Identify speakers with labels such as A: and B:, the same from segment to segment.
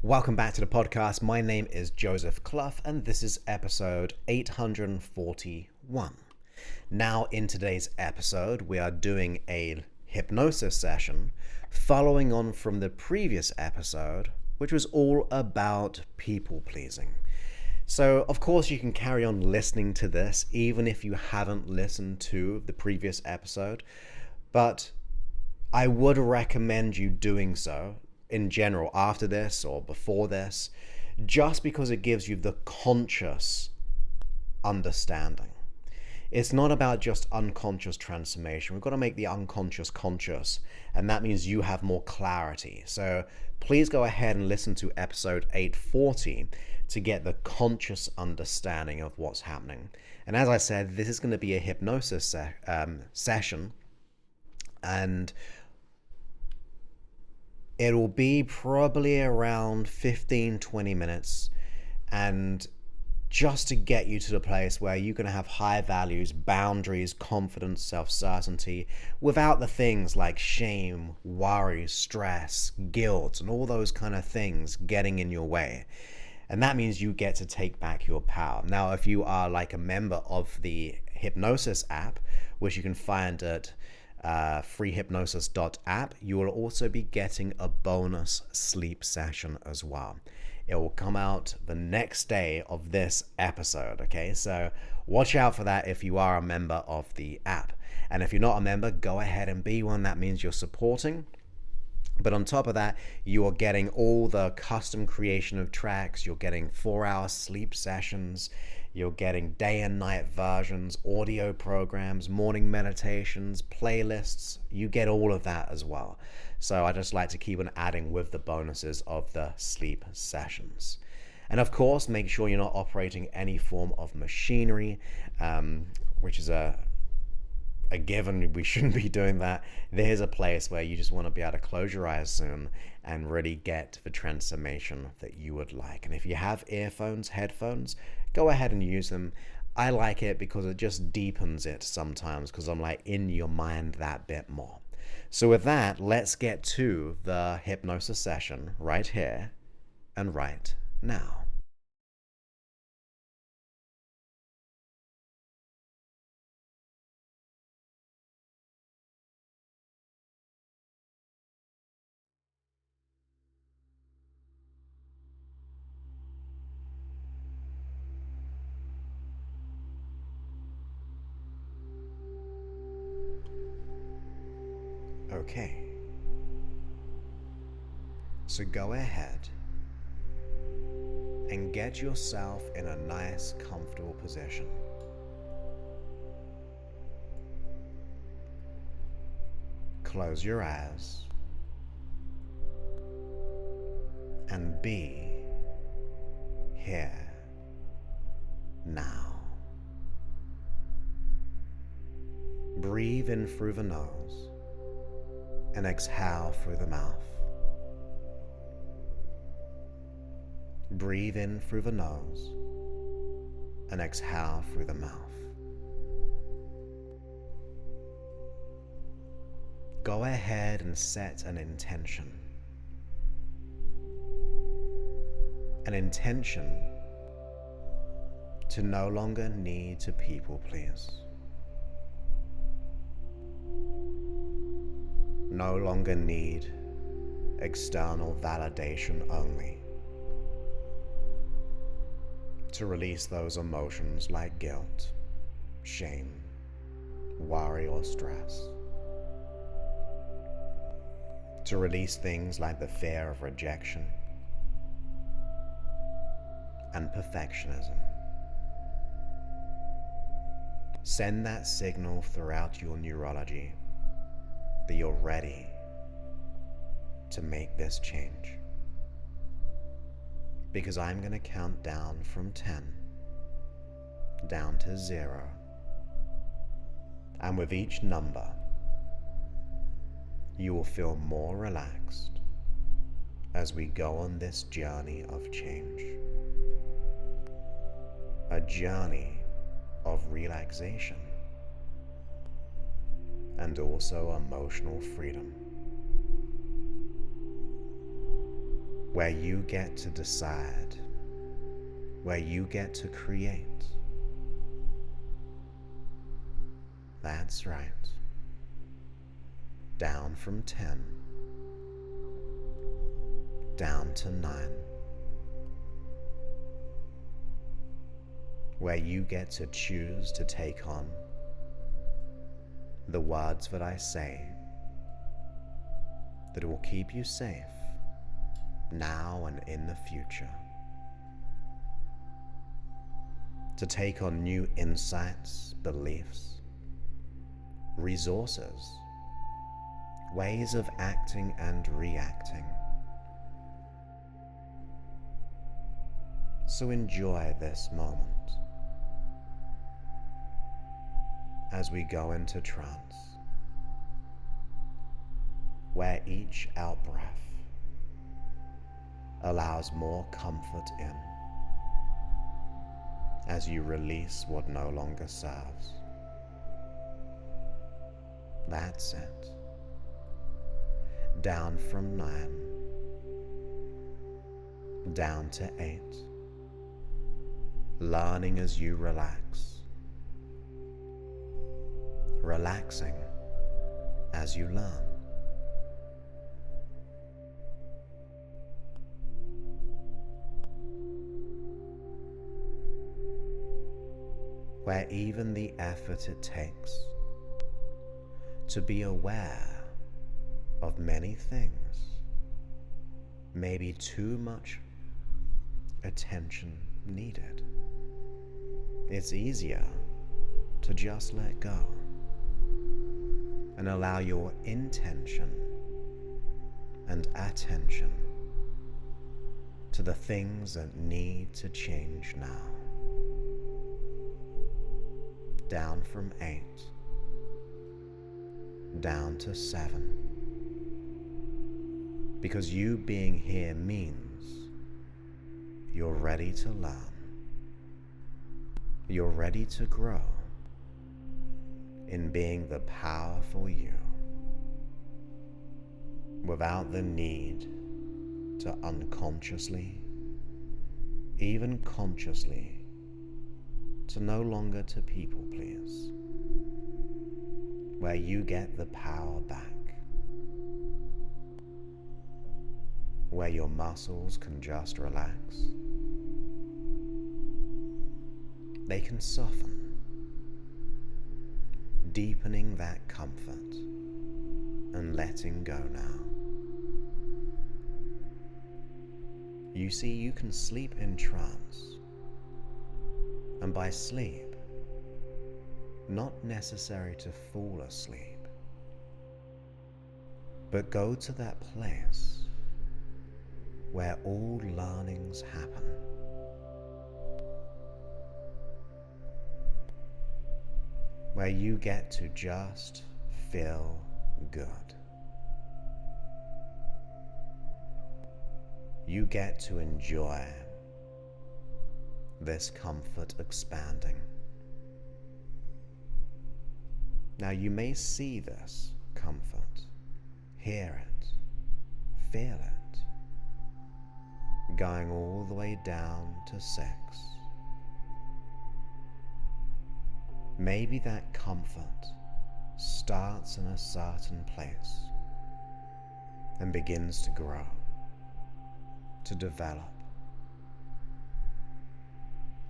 A: Welcome back to the podcast. My name is Joseph Clough, and this is episode 841. Now, in today's episode, we are doing a hypnosis session following on from the previous episode, which was all about people pleasing. So, of course, you can carry on listening to this even if you haven't listened to the previous episode, but I would recommend you doing so in general after this or before this, just because it gives you the conscious understanding. It's not about just unconscious transformation. We've got to make the unconscious conscious, and that means you have more clarity. So please go ahead and listen to episode 840 to get the conscious understanding of what's happening. And as I said, this is going to be a hypnosis session, and it'll be probably around 15-20 minutes, and just to get you to the place where you're going to have high values, boundaries, confidence, self-certainty, without the things like shame, worry, stress, guilt, and all those kind of things getting in your way. And that means you get to take back your power. Now, if you are like a member of the Hypnosis app, which you can find at freehypnosis.app, you will also be getting a bonus sleep session as well. It will come out the next day of this episode, okay? So watch out for that if you are a member of the app. And if you're not a member, go ahead and be one. That means you're supporting. But on top of that, you are getting all the custom creation of tracks. You're getting 4-hour sleep sessions. You're getting day and night versions, audio programs, morning meditations, playlists. You get all of that as well. So I just like to keep on adding with the bonuses of the sleep sessions. And of course, make sure you're not operating any form of machinery, which is a given. We shouldn't be doing that. There's a place where you just want to be able to close your eyes soon and really get the transformation that you would like. And if you have earphones, headphones, go ahead and use them. I like it because it just deepens it sometimes, because I'm like in your mind that bit more. So with that, let's get to the hypnosis session right here and right now. Okay, so go ahead and get yourself in a nice, comfortable position. Close your eyes and be here now. Breathe in through the nose and exhale through the mouth. Breathe in through the nose and exhale through the mouth. Go ahead and set an intention. An intention to no longer need to people please. No longer need external validation only. To release those emotions like guilt, shame, worry, or stress. To release things like the fear of rejection and perfectionism. Send that signal throughout your neurology that you're ready to make this change. Because I'm going to count down from 10 down to 0. And with each number, you will feel more relaxed as we go on this journey of change. A journey of relaxation and also emotional freedom. where you get to decide, where you get to create. That's right. Down from 10, down to 9, where you get to choose to take on the words that I say that will keep you safe now and in the future, to take on new insights, beliefs, resources, ways of acting and reacting. So enjoy this moment as we go into trance, where each out-breath allows more comfort in as you release what no longer serves. That's it. Down from 9, down to 8, learning as you relax, relaxing as you learn. Where even the effort it takes to be aware of many things may be too much attention needed. It's easier to just let go and allow your intention and attention to the things that need to change now. Down from 8, down to 7. Because you being here means you're ready to learn. You're ready to grow in being the powerful you, without the need to unconsciously, even consciously, to no longer to people please, where you get the power back, where your muscles can just relax. They can soften, deepening that comfort and letting go now. You see, you can sleep in trance, and by sleep, not necessary to fall asleep, but go to that place where all learnings happen. Where you get to just feel good. You get to enjoy this comfort expanding. Now you may see this comfort, hear it, feel it, going all the way down to 6. Maybe that comfort starts in a certain place and begins to grow, to develop,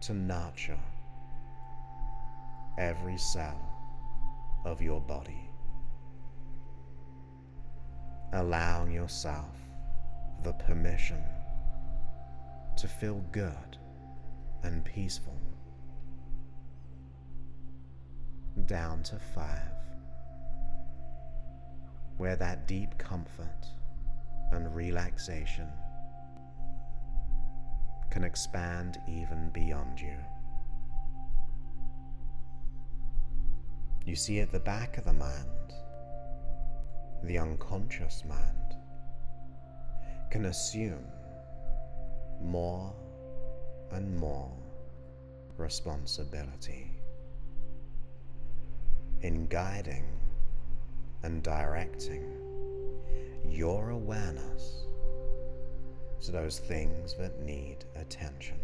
A: to nurture every cell of your body, allowing yourself the permission to feel good and peaceful. Down to 5, where that deep comfort and relaxation can expand even beyond you. You see, at the back of the mind, the unconscious mind can assume more and more responsibility in guiding and directing your awareness to those things that need attention.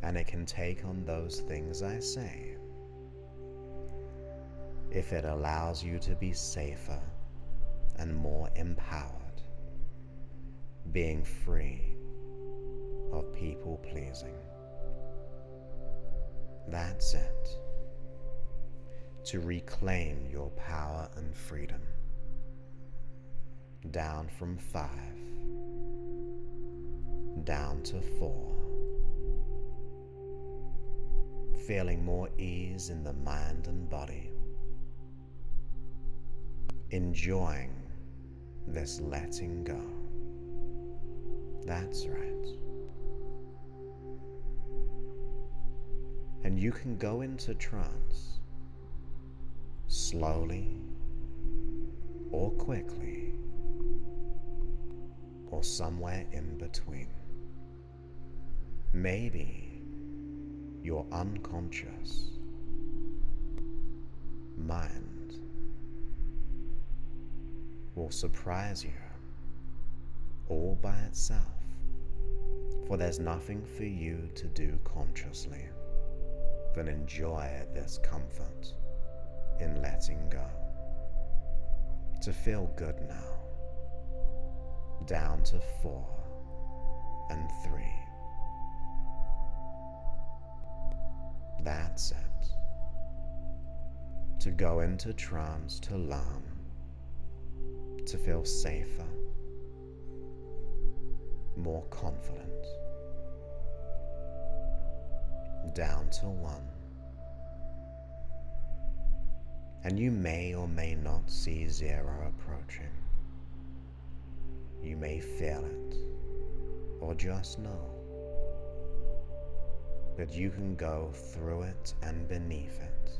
A: And it can take on those things I say if it allows you to be safer and more empowered, being free of people pleasing. That's it. To reclaim your power and freedom. Down from 5, down to 4. Feeling more ease in the mind and body. Enjoying this letting go. That's right. And you can go into trance slowly or quickly or somewhere in between. Maybe your unconscious mind will surprise you all by itself, for there's nothing for you to do consciously than enjoy this comfort in letting go. To feel good now, down to 4 and 3. That's it. To go into trance, to learn, to feel safer, more confident. Down to 1. And you may or may not see 0 approaching. You may feel it, or just know that you can go through it and beneath it,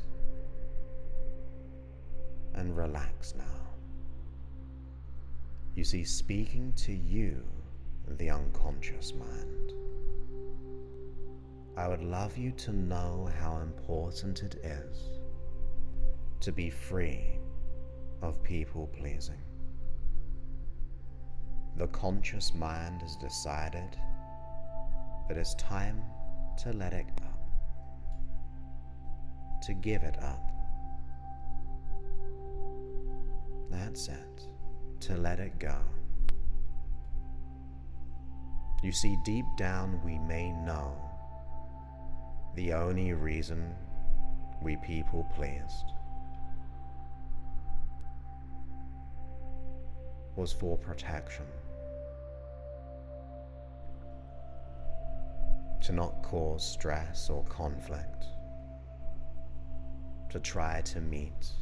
A: and relax now. You see, speaking to you, the unconscious mind, I would love you to know how important it is to be free of people pleasing. The conscious mind has decided that it's time to let it up, to give it up. That's it, to let it go. You see, deep down we may know the only reason we people pleased was for protection. To not cause stress or conflict, to try to meet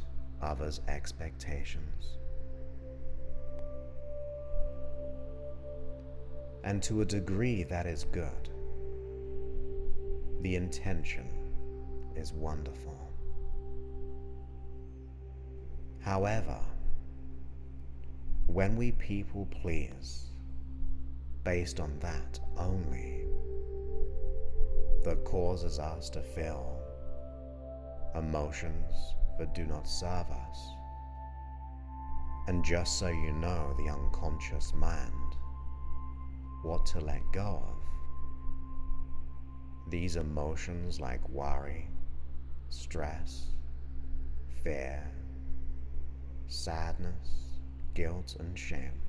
A: others' expectations. And to a degree that is good. The intention is wonderful. However, when we people please based on that only, that causes us to feel emotions that do not serve us. And just so you know, the unconscious mind, what to let go of. These emotions like worry, stress, fear, sadness, guilt, and shame.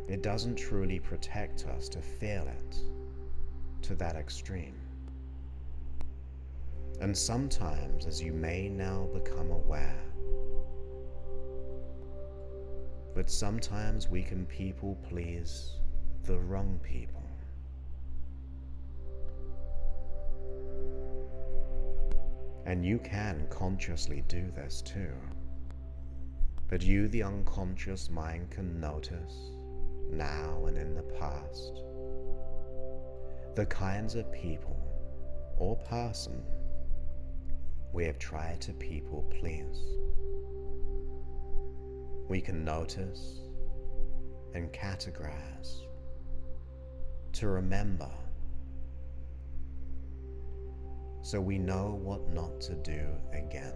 A: It doesn't truly protect us to feel it to that extreme. And sometimes, as you may now become aware, but sometimes we can people please the wrong people. And you can consciously do this too. But you, the unconscious mind, can notice now and in the past the kinds of people or person we have tried to people please. We can notice and categorize to remember, so we know what not to do again.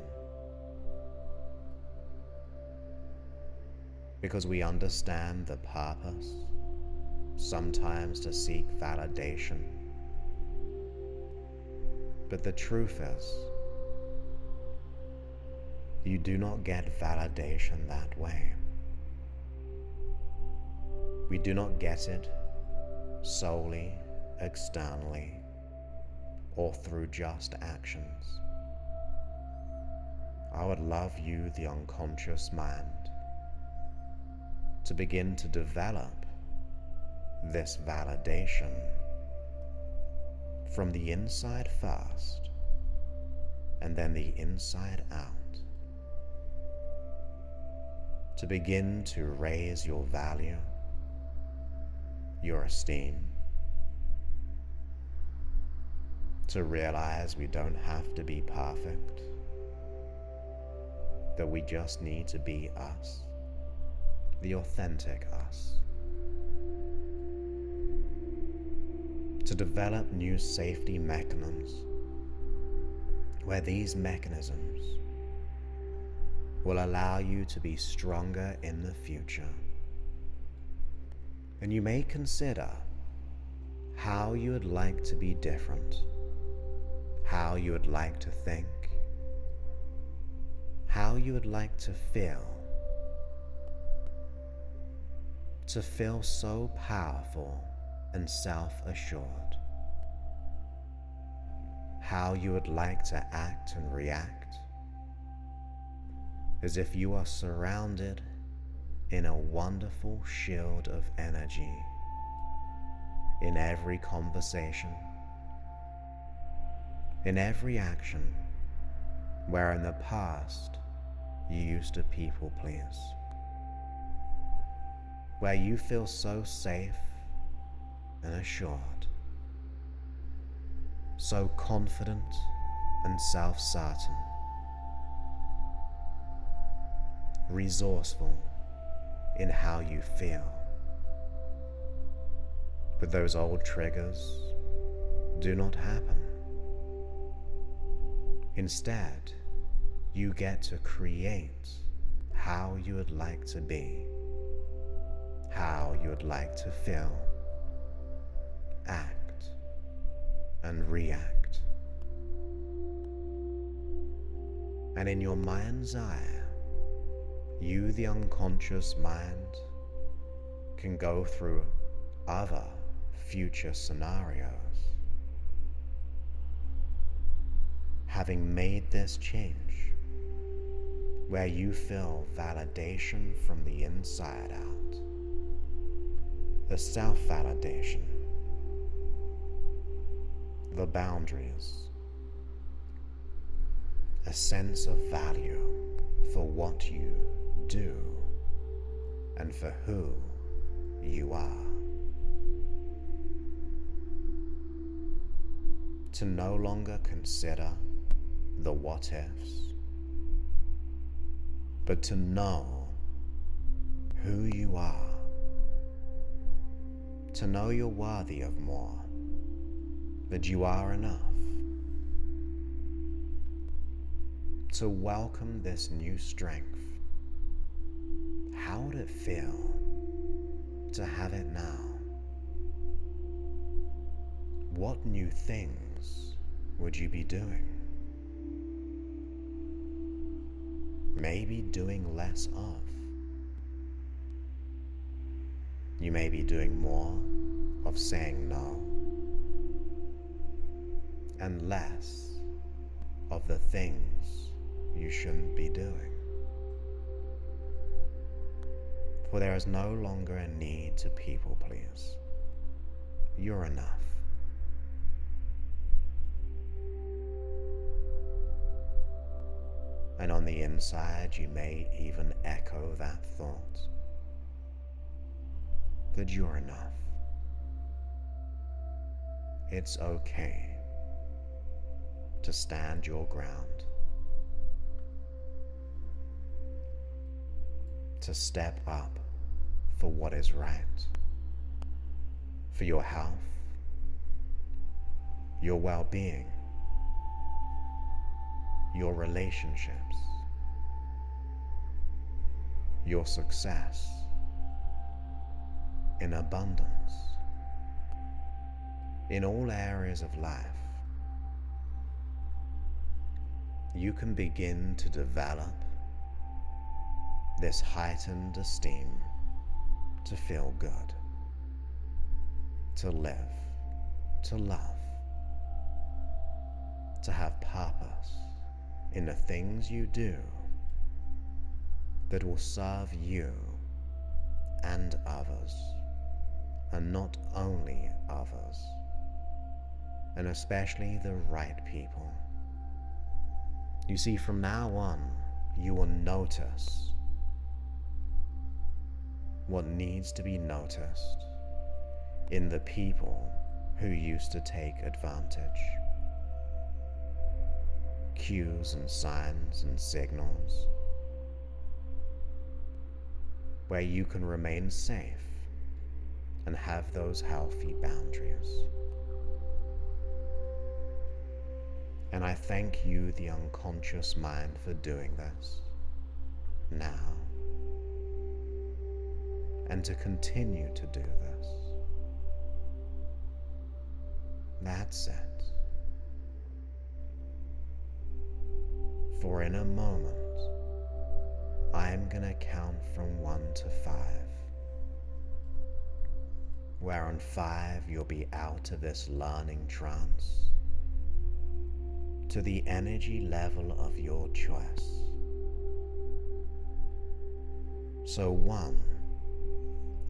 A: because we understand the purpose, sometimes to seek validation. But the truth is, you do not get validation that way. We do not get it solely, externally, or through just actions. I would love you, the unconscious mind, to begin to develop this validation from the inside first, and then the inside out, to begin to raise your value, your esteem, to realize we don't have to be perfect, that we just need to be us, the authentic us. To develop new safety mechanisms, where these mechanisms will allow you to be stronger in the future. And you may consider how you would like to be different, how you would like to think, how you would like to feel so powerful and self-assured, how you would like to act and react as if you are surrounded in a wonderful shield of energy in every conversation, in every action where in the past you used to people please, where you feel so safe and assured, so confident and self-certain, resourceful in how you feel. But those old triggers do not happen. Instead, you get to create how you would like to be, how you would like to feel, act, and react. And in your mind's eye, you, the unconscious mind, can go through other future scenarios, having made this change, where you feel validation from the inside out, the self-validation, the boundaries, a sense of value for what you do and for who you are. To no longer consider the what ifs, but to know who you are, to know you're worthy of more, that you are enough, to welcome this new strength. How would it feel to have it now? What new things would you be doing? Maybe doing less of. You may be doing more of saying no, and less of the things you shouldn't be doing. For there is no longer a need to people please. You're enough. And on the inside, you may even echo that thought, that you're enough. It's okay to stand your ground, to step up for what is right, for your health, your well-being, your relationships, your success in abundance in all areas of life, you can begin to develop this heightened esteem to feel good, to live, to love, to have purpose in the things you do that will serve you and others, and not only others, and especially the right people. You see, from now on, you will notice what needs to be noticed in the people who used to take advantage. Cues and signs and signals where you can remain safe and have those healthy boundaries. And I thank you, the unconscious mind, for doing this now, and to continue to do this. That's it. For in a moment, I'm gonna count from 1 to 5, where on 5 you'll be out of this learning trance to the energy level of your choice. So 1,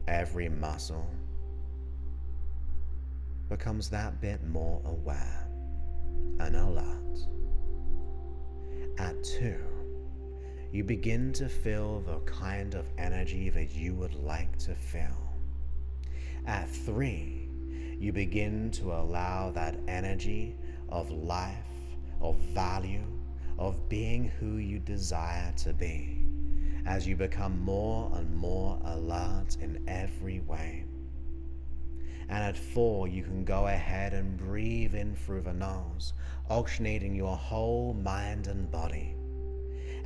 A: every muscle becomes that bit more aware and alert. At 2, you begin to feel the kind of energy that you would like to feel. At 3, you begin to allow that energy of life, of value, of being who you desire to be, as you become more and more alert in every way. And at 4, you can go ahead and breathe in through the nose, oxygenating your whole mind and body.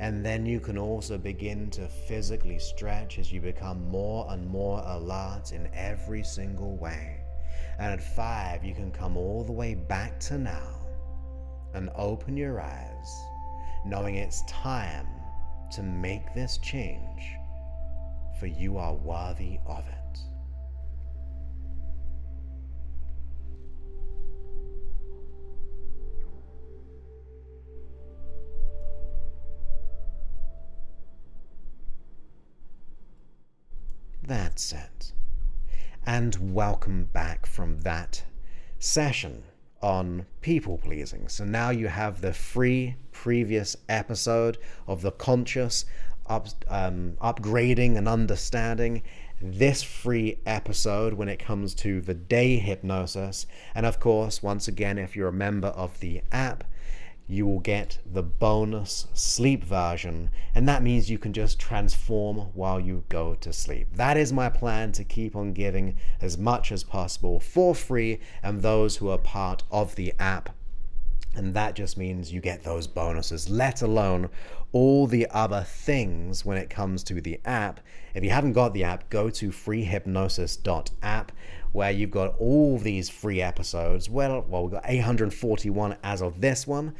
A: And then you can also begin to physically stretch as you become more and more alert in every single way. And at 5, you can come all the way back to now and open your eyes, knowing it's time to make this change, for you are worthy of it. That's it. And welcome back from that session on people pleasing. So now you have the free previous episode of the conscious upgrading and understanding, this free episode when it comes to the day hypnosis. And of course, once again, if you're a member of the app, you will get the bonus sleep version, and that means you can just transform while you go to sleep. That is my plan, to keep on giving as much as possible for free, and those who are part of the app. And that just means you get those bonuses, let alone all the other things when it comes to the app. If you haven't got the app, go to freehypnosis.app, where you've got all these free episodes. Well, we've got 841 as of this one.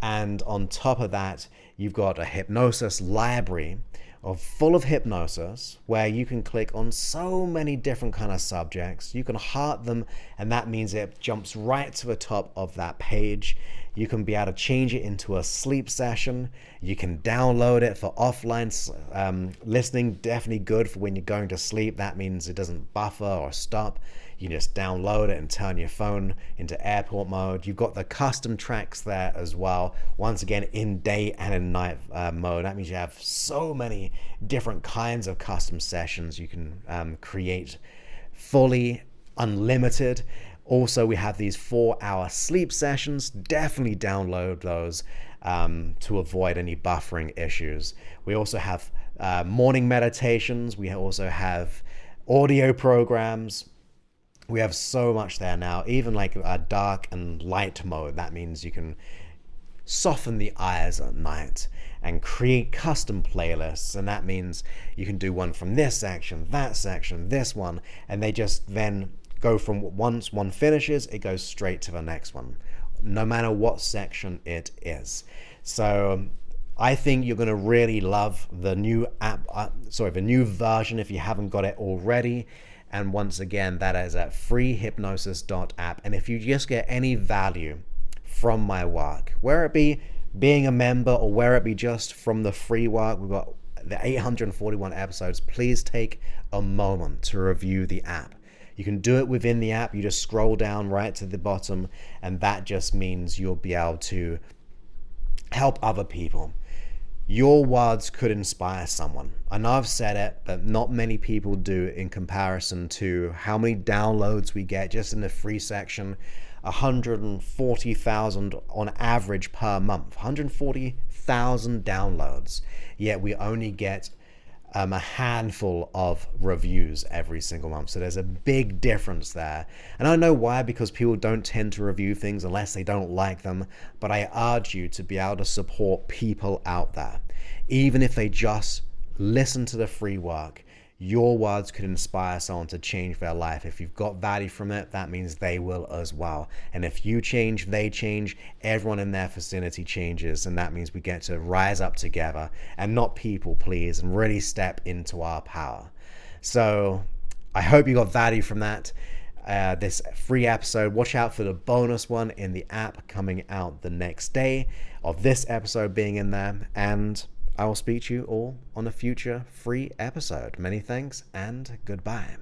A: And on top of that, you've got a hypnosis library full of hypnosis, where you can click on so many different kind of subjects. You can heart them, and that means it jumps right to the top of that page. You can be able to change it into a sleep session. You can download it for offline listening. Definitely good for when you're going to sleep. That means it doesn't buffer or stop. You just download it and turn your phone into airport mode. You've got the custom tracks there as well. Once again, in day and in night mode. That means you have so many different kinds of custom sessions you can create, fully unlimited. Also, we have these 4-hour sleep sessions. Definitely download those to avoid any buffering issues. We also have morning meditations. We also have audio programs. We have so much there now, even like a dark and light mode. That means you can soften the eyes at night and create custom playlists. And that means you can do one from this section, that section, this one, and they just then go from once one finishes, it goes straight to the next one, no matter what section it is. So I think you're going to really love the new app, the new version if you haven't got it already. And once again, that is at freehypnosis.app. And if you just get any value from my work, where it be being a member or where it be just from the free work, we've got the 841 episodes, please take a moment to review the app. You can do it within the app. You just scroll down right to the bottom, and that just means you'll be able to help other people. Your words could inspire someone. I know I've said it, but not many people do in comparison to how many downloads we get just in the free section. 140,000 on average per month. 140,000 downloads. Yet we only get a handful of reviews every single month. So there's a big difference there. And I know why, because people don't tend to review things unless they don't like them. But I urge you to be able to support people out there. Even if they just listen to the free work, your words could inspire someone to change their life. If you've got value from it, that means they will as well. And if you change, they change, everyone in their vicinity changes. And that means we get to rise up together and not people please and really step into our power. So I hope you got value from that. This free episode. Watch out for the bonus one in the app coming out the next day of this episode being in there. And I will speak to you all on a future free episode. Many thanks and goodbye.